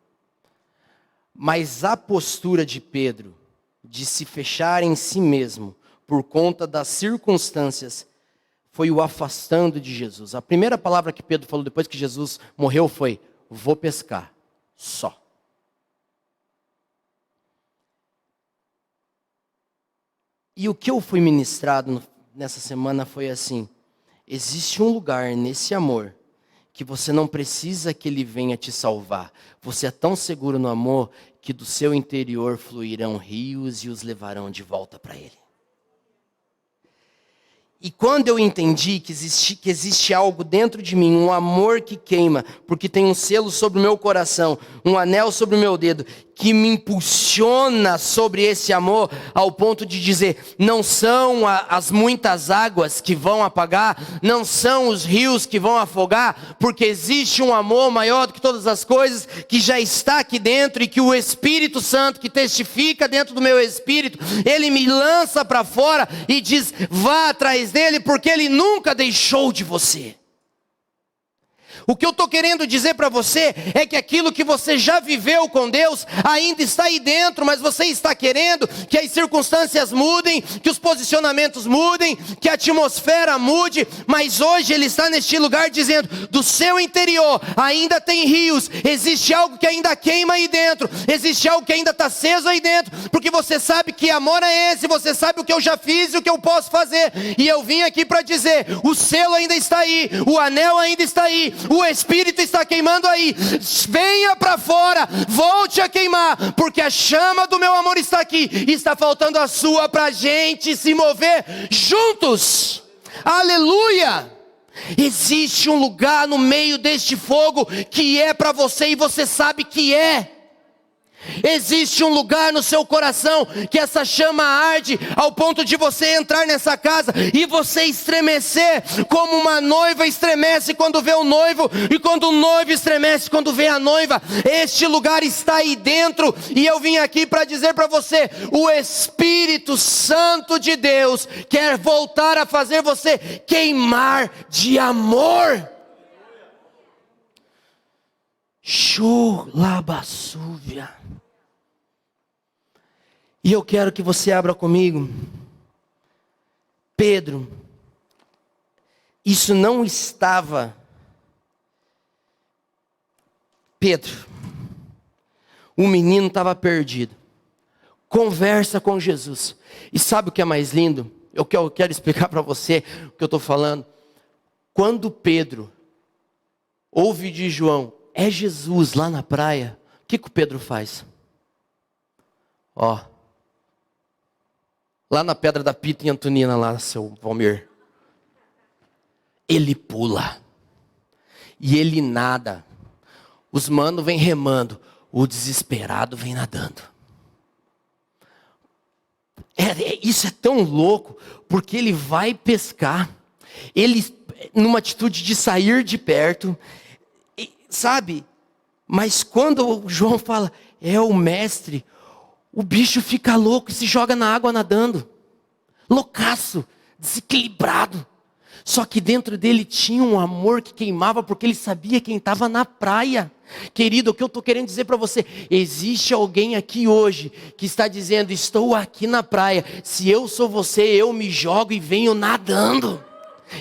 Mas a postura de Pedro, de se fechar em si mesmo, por conta das circunstâncias, foi o afastando de Jesus. A primeira palavra que Pedro falou depois que Jesus morreu foi, vou pescar, só. E o que eu fui ministrado nessa semana foi assim, existe um lugar nesse amor, que você não precisa que ele venha te salvar. Você é tão seguro no amor, que do seu interior fluirão rios e os levarão de volta para ele. E quando eu entendi que existe algo dentro de mim, um amor que queima, porque tem um selo sobre o meu coração, um anel sobre o meu dedo, que me impulsiona sobre esse amor, ao ponto de dizer, não são as muitas águas que vão apagar, não são os rios que vão afogar, porque existe um amor maior do que todas as coisas, que já está aqui dentro, e que o Espírito Santo, que testifica dentro do meu espírito, ele me lança para fora e diz, vá atrás dele, porque ele nunca deixou de você. O que eu estou querendo dizer para você é que aquilo que você já viveu com Deus ainda está aí dentro, mas você está querendo que as circunstâncias mudem, que os posicionamentos mudem, que a atmosfera mude, mas hoje Ele está neste lugar dizendo, do seu interior ainda tem rios, existe algo que ainda queima aí dentro, existe algo que ainda está aceso aí dentro, porque você sabe que amor é esse, você sabe o que eu já fiz e o que eu posso fazer, e eu vim aqui para dizer, o selo ainda está aí, o anel ainda está aí, o Espírito está queimando aí, venha para fora, volte a queimar, porque a chama do meu amor está aqui, está faltando a sua para a gente se mover juntos, aleluia. Existe um lugar no meio deste fogo, que é para você e você sabe que é. Existe um lugar no seu coração que essa chama arde ao ponto de você entrar nessa casa e você estremecer como uma noiva estremece quando vê o noivo, e quando o noivo estremece quando vê a noiva. Este lugar está aí dentro, e eu vim aqui para dizer para você, o Espírito Santo de Deus quer voltar a fazer você queimar de amor. Chulabassúvia. E eu quero que você abra comigo. Pedro. Isso não estava. Pedro. O menino estava perdido. Conversa com Jesus. E sabe o que é mais lindo? Eu quero explicar para você o que eu estou falando. Quando Pedro ouve de João, é Jesus lá na praia, o que o Pedro faz? Ó, lá na Pedra da Pita em Antonina, lá, seu Valmir. Ele pula. E ele nada. Os manos vêm remando. O desesperado vem nadando. Isso é tão louco, porque ele vai pescar. Ele, numa atitude de sair de perto, sabe? Mas quando o João fala, é o mestre, o bicho fica louco e se joga na água nadando. Loucaço, desequilibrado. Só que dentro dele tinha um amor que queimava, porque ele sabia quem estava na praia. Querido, o que eu estou querendo dizer para você, existe alguém aqui hoje que está dizendo, estou aqui na praia, se eu sou você, eu me jogo e venho nadando.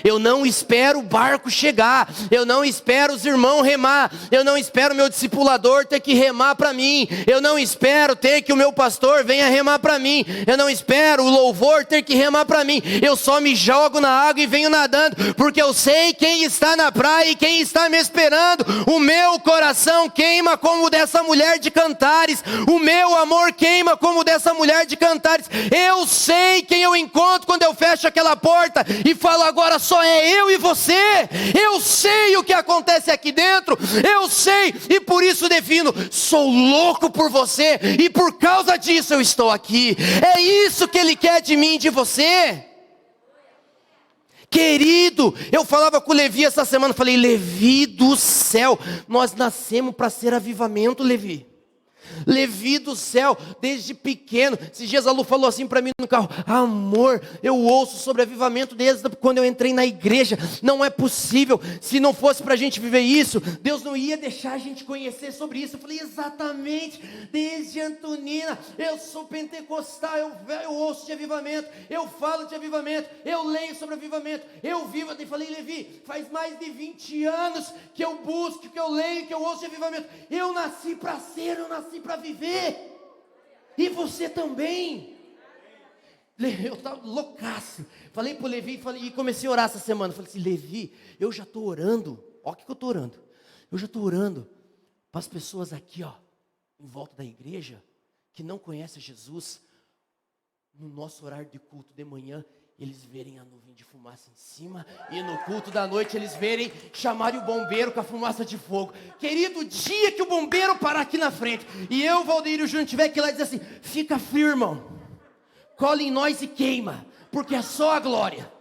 Eu não espero o barco chegar, eu não espero os irmãos remar, eu não espero meu discipulador ter que remar para mim, eu não espero ter que o meu pastor venha remar para mim, eu não espero o louvor ter que remar para mim, eu só me jogo na água e venho nadando, porque eu sei quem está na praia e quem está me esperando. O meu coração queima como o dessa mulher de Cantares, o meu amor queima como o dessa mulher de Cantares. Eu sei quem eu encontro quando eu fecho aquela porta e falo, agora só é eu e você. Eu sei o que acontece aqui dentro, eu sei, e por isso defino, sou louco por você, e por causa disso eu estou aqui. É isso que Ele quer de mim e de você. Querido, eu falava com o Levi essa semana, falei, Levi do céu, nós nascemos para ser avivamento, Levi. Levi do céu, desde pequeno. Esses dias a Lu falou assim para mim no carro, amor, eu ouço sobre avivamento desde quando eu entrei na igreja. Não é possível, se não fosse para a gente viver isso, Deus não ia deixar a gente conhecer sobre isso. Eu falei, exatamente, desde Antonina, eu sou pentecostal, eu ouço de avivamento, eu falo de avivamento, eu leio sobre avivamento, eu vivo. Eu falei, Levi, faz mais de 20 anos que eu busco, que eu leio, que eu ouço de avivamento. Eu nasci para ser, eu nasci para viver, e você também. Eu estava loucaço, falei para o Levi, e comecei a orar essa semana, falei assim, Levi, eu já estou orando, olha o que eu estou orando, eu já estou orando para as pessoas aqui, ó, em volta da igreja, que não conhecem Jesus, no nosso horário de culto de manhã, eles verem a nuvem de fumaça em cima, e no culto da noite eles verem, chamarem o bombeiro com a fumaça de fogo. Querido, o dia que o bombeiro parar aqui na frente, e eu, Valdeir e o Júnior tiver que ir lá e dizer assim, fica frio, irmão, cola em nós e queima, porque é só a glória.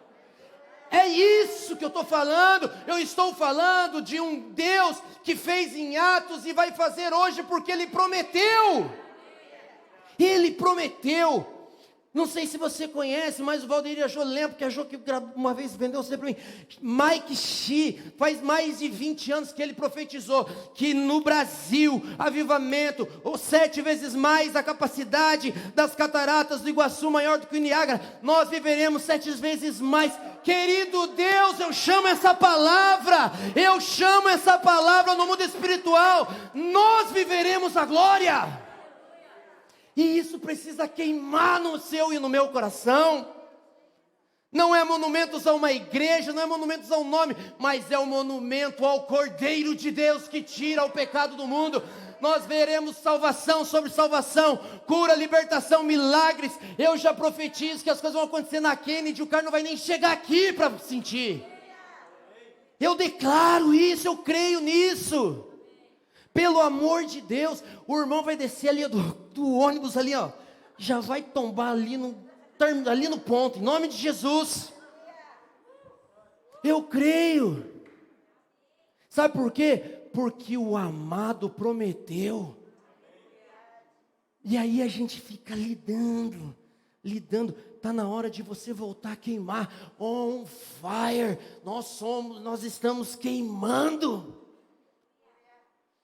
É isso que eu estou falando. Eu estou falando de um Deus que fez em Atos e vai fazer hoje, porque Ele prometeu. Ele prometeu. Não sei se você conhece, mas o Valdeir achou, lembra, porque achou que uma vez vendeu você para mim. Mike Shee, faz mais de 20 anos que ele profetizou que no Brasil, avivamento, ou 7 vezes mais a capacidade das cataratas do Iguaçu, maior do que o Niágara, nós viveremos 7 vezes mais. Querido Deus, eu chamo essa palavra no mundo espiritual, nós viveremos a glória. E isso precisa queimar no seu e no meu coração. Não é monumentos a uma igreja, não é monumentos a um nome, mas é um monumento ao Cordeiro de Deus que tira o pecado do mundo. Nós veremos salvação sobre salvação, cura, libertação, milagres. Eu já profetizo que as coisas vão acontecer na Kennedy, o cara não vai nem chegar aqui para sentir. Eu declaro isso, eu creio nisso. Pelo amor de Deus, o irmão vai descer ali do ônibus ali, ó, já vai tombar ali no ponto, em nome de Jesus. Eu creio. Sabe por quê? Porque o amado prometeu. E aí a gente fica lidando. Está na hora de você voltar a queimar. On fire. Nós estamos queimando.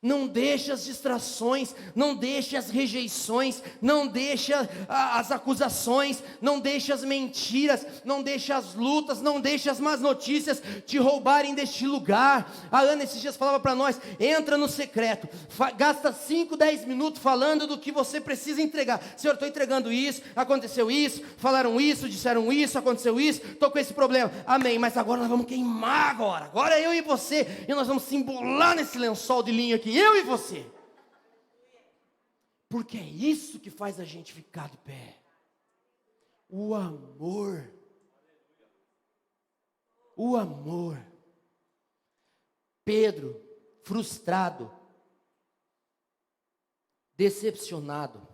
Não deixe as distrações, não deixe as rejeições, não deixe as acusações, não deixe as mentiras, não deixe as lutas, não deixe as más notícias te roubarem deste lugar. A Ana esses dias falava para nós, entra no secreto, gasta 5, 10 minutos falando do que você precisa entregar. Senhor, estou entregando isso, aconteceu isso, falaram isso, disseram isso, aconteceu isso, estou com esse problema, amém, mas agora nós vamos queimar agora eu e você, e nós vamos se embolar nesse lençol de linho aqui, eu e você, porque é isso que faz a gente ficar de pé, o amor, Pedro, frustrado, decepcionado,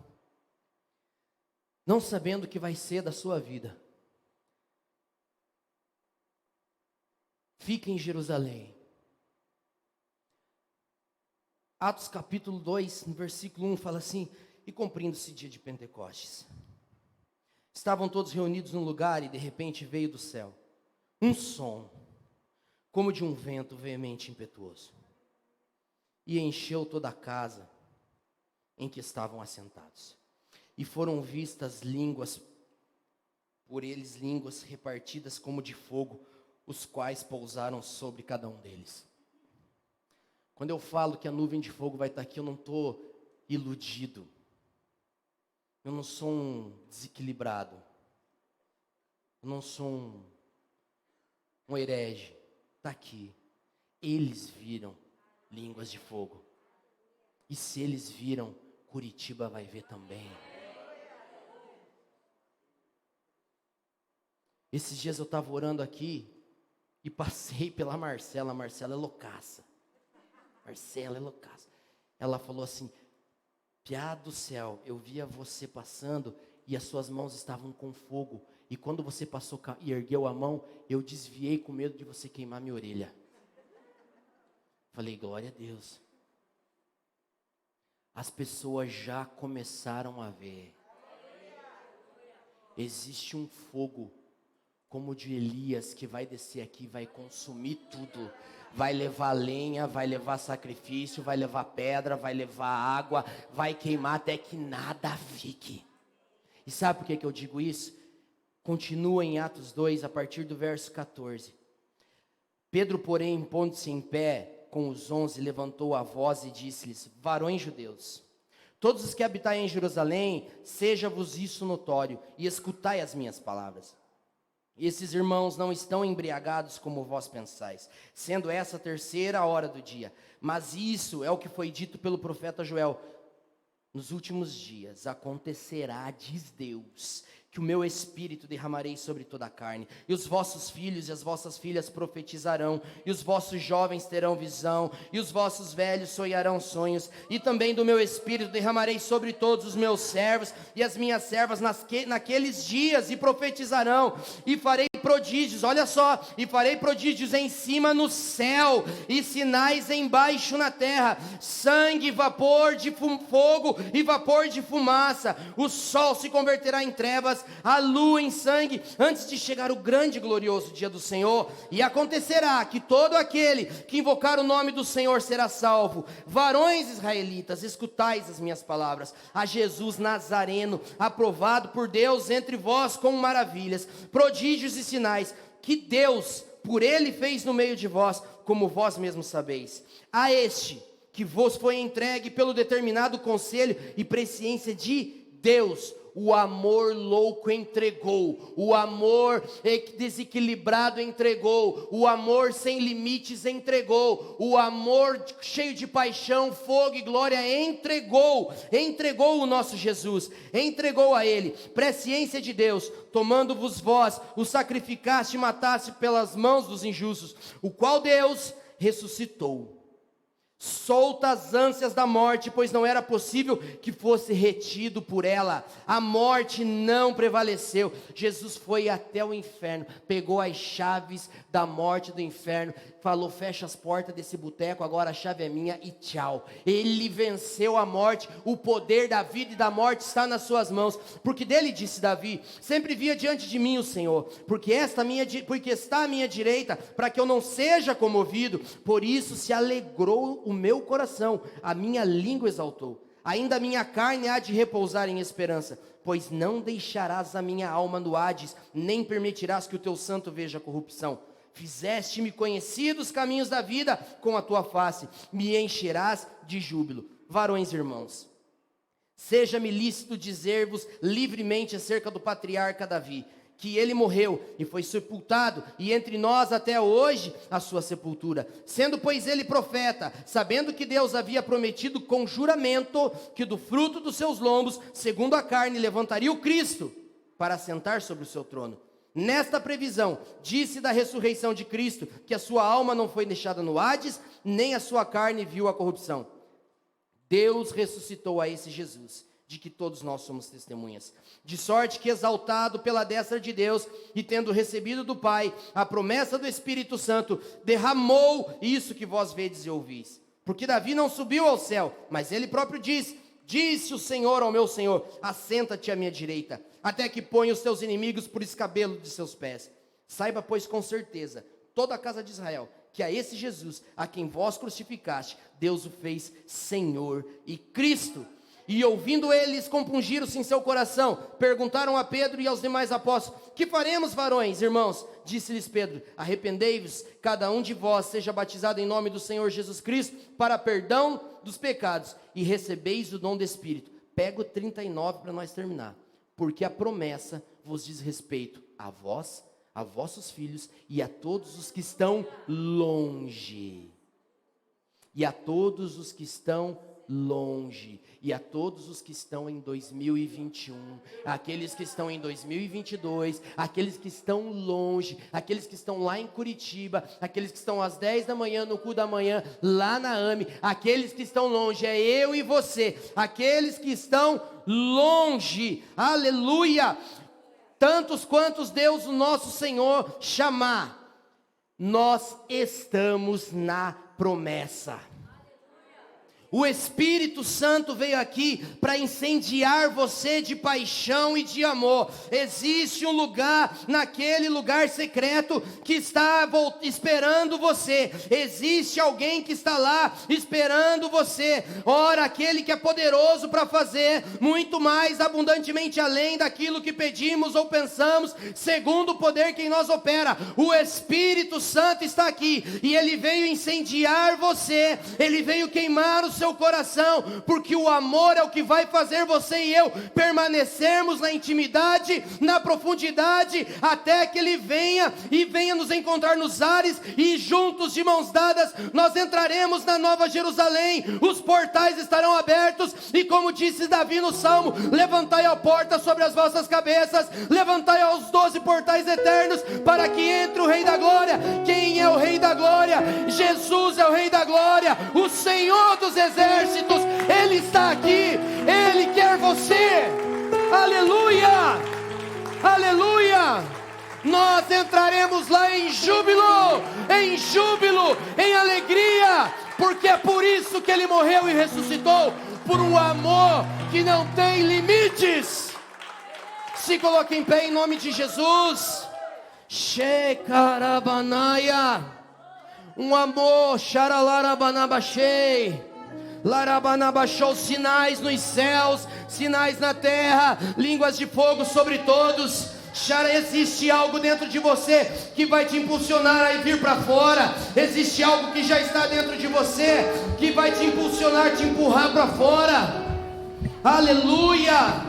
não sabendo o que vai ser da sua vida, fica em Jerusalém. Atos capítulo 2, no versículo 1, fala assim: e cumprindo-se dia de Pentecostes, estavam todos reunidos num lugar, e de repente veio do céu um som, como de um vento veemente e impetuoso, e encheu toda a casa em que estavam assentados, e foram vistas línguas, por eles línguas repartidas como de fogo, os quais pousaram sobre cada um deles. Quando eu falo que a nuvem de fogo vai estar aqui, eu não estou iludido. Eu não sou um desequilibrado. Eu não sou um herege. Está aqui. Eles viram línguas de fogo. E se eles viram, Curitiba vai ver também. Esses dias eu estava orando aqui e passei pela Marcela. A Marcela é loucaça. Ela falou assim: piá do céu, eu via você passando e as suas mãos estavam com fogo. E quando você passou e ergueu a mão, eu desviei com medo de você queimar minha orelha. Falei, glória a Deus. As pessoas já começaram a ver. Existe um fogo como o de Elias que vai descer aqui e vai consumir tudo. Vai levar lenha, vai levar sacrifício, vai levar pedra, vai levar água, vai queimar até que nada fique. E sabe por que eu digo isso? Continua em Atos 2, a partir do verso 14. Pedro, porém, pondo-se em pé com os 11, levantou a voz e disse-lhes: varões judeus, todos os que habitai em Jerusalém, seja-vos isso notório, e escutai as minhas palavras. Esses irmãos não estão embriagados como vós pensais, sendo essa a terceira hora do dia. Mas isso é o que foi dito pelo profeta Joel. Nos últimos dias acontecerá, diz Deus, que o meu espírito derramarei sobre toda a carne, e os vossos filhos e as vossas filhas profetizarão, e os vossos jovens terão visão, e os vossos velhos sonharão sonhos, e também do meu espírito derramarei sobre todos os meus servos e as minhas servas naqueles dias, e profetizarão, e farei prodígios, olha só, e farei prodígios em cima no céu, e sinais embaixo na terra, sangue, vapor de fogo e vapor de fumaça, o sol se converterá em trevas, a lua em sangue, antes de chegar o grande e glorioso dia do Senhor. E acontecerá que todo aquele que invocar o nome do Senhor será salvo. Varões israelitas, escutais as minhas palavras. A Jesus Nazareno, aprovado por Deus entre vós com maravilhas, prodígios e sinais, que Deus por ele fez no meio de vós, como vós mesmos sabeis. A este que vos foi entregue pelo determinado conselho e presciência de Deus, o amor louco entregou, o amor desequilibrado entregou, o amor sem limites entregou, o amor cheio de paixão, fogo e glória entregou o nosso Jesus, entregou a ele, presciência de Deus, tomando-vos vós, o sacrificaste e mataste pelas mãos dos injustos, o qual Deus ressuscitou, solta as ânsias da morte, pois não era possível que fosse retido por ela. A morte não prevaleceu. Jesus foi até o inferno, pegou as chaves da morte do inferno, falou: fecha as portas desse boteco, agora a chave é minha e tchau. Ele venceu a morte, o poder da vida e da morte está nas suas mãos, porque dele disse Davi: sempre via diante de mim o Senhor, porque está à minha direita, para que eu não seja comovido. Por isso se alegrou o meu coração, a minha língua exaltou. Ainda a minha carne há de repousar em esperança, pois não deixarás a minha alma no Hades, nem permitirás que o teu santo veja a corrupção. Fizeste-me conhecer os caminhos da vida com a tua face, me encherás de júbilo. Varões irmãos, seja-me lícito dizer-vos livremente acerca do patriarca Davi, que ele morreu e foi sepultado, e entre nós até hoje a sua sepultura. Sendo pois ele profeta, sabendo que Deus havia prometido com juramento, que do fruto dos seus lombos, segundo a carne, levantaria o Cristo, para assentar sobre o seu trono. Nesta previsão, disse da ressurreição de Cristo, que a sua alma não foi deixada no Hades, nem a sua carne viu a corrupção. Deus ressuscitou a esse Jesus, de que todos nós somos testemunhas. De sorte que, exaltado pela destra de Deus, e tendo recebido do Pai a promessa do Espírito Santo, derramou isso que vós vedes e ouvis. Porque Davi não subiu ao céu, mas ele próprio disse o Senhor ao meu Senhor: assenta-te à minha direita, até que ponha os teus inimigos por escabelo de seus pés. Saiba, pois, com certeza, toda a casa de Israel, que a esse Jesus, a quem vós crucificaste, Deus o fez Senhor e Cristo. E ouvindo eles, compungiram-se em seu coração, perguntaram a Pedro e aos demais apóstolos: que faremos, varões, irmãos? Disse-lhes Pedro: arrependei-vos, cada um de vós seja batizado em nome do Senhor Jesus Cristo, para perdão dos pecados, e recebeis o dom do Espírito. Pega o 39 para nós terminar. Porque a promessa vos diz respeito a vós, a vossos filhos, e a todos os que estão longe. E a todos os que estão longe, e a todos os que estão em 2021, aqueles que estão em 2022, aqueles que estão longe, aqueles que estão lá em Curitiba, aqueles que estão às 10 da manhã no culto da manhã, lá na AME, aqueles que estão longe, é eu e você, aqueles que estão longe, aleluia, tantos quantos Deus, o nosso Senhor, chamar, nós estamos na promessa. O Espírito Santo veio aqui para incendiar você de paixão e de amor. Existe um lugar, naquele lugar secreto, que está esperando você. Existe alguém que está lá esperando você. Ora, aquele que é poderoso para fazer muito mais abundantemente além daquilo que pedimos ou pensamos, segundo o poder que em nós opera. O Espírito Santo está aqui e ele veio incendiar você. Ele veio queimar o seu coração, porque o amor é o que vai fazer você e eu permanecermos na intimidade, na profundidade, até que ele venha nos encontrar nos ares, e juntos de mãos dadas nós entraremos na Nova Jerusalém. Os portais estarão abertos, e como disse Davi no Salmo: levantai a porta sobre as vossas cabeças, levantai aos 12 portais eternos, para que entre o Rei da Glória. Quem é o Rei da Glória? Jesus é o Rei da Glória, o Senhor dos exércitos. Ele está aqui, Ele quer você. Aleluia, aleluia. Nós entraremos lá em júbilo, em alegria, porque é por isso que Ele morreu e ressuscitou, por um amor que não tem limites. Se coloque em pé em nome de Jesus. Shekarabanaia, um amor, Xaralarabanabachei, Larabanabachou, sinais nos céus, sinais na terra, línguas de fogo sobre todos. Existe algo dentro de você que vai te impulsionar a vir para fora. Existe algo que já está dentro de você que vai te impulsionar, te empurrar para fora. Aleluia.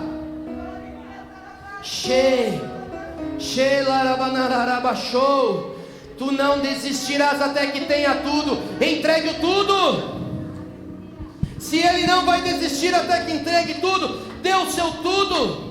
Larabanarabachou. Tu não desistirás até que tenha tudo. Entregue o tudo. Se ele não vai desistir até que entregue tudo, dê o seu tudo.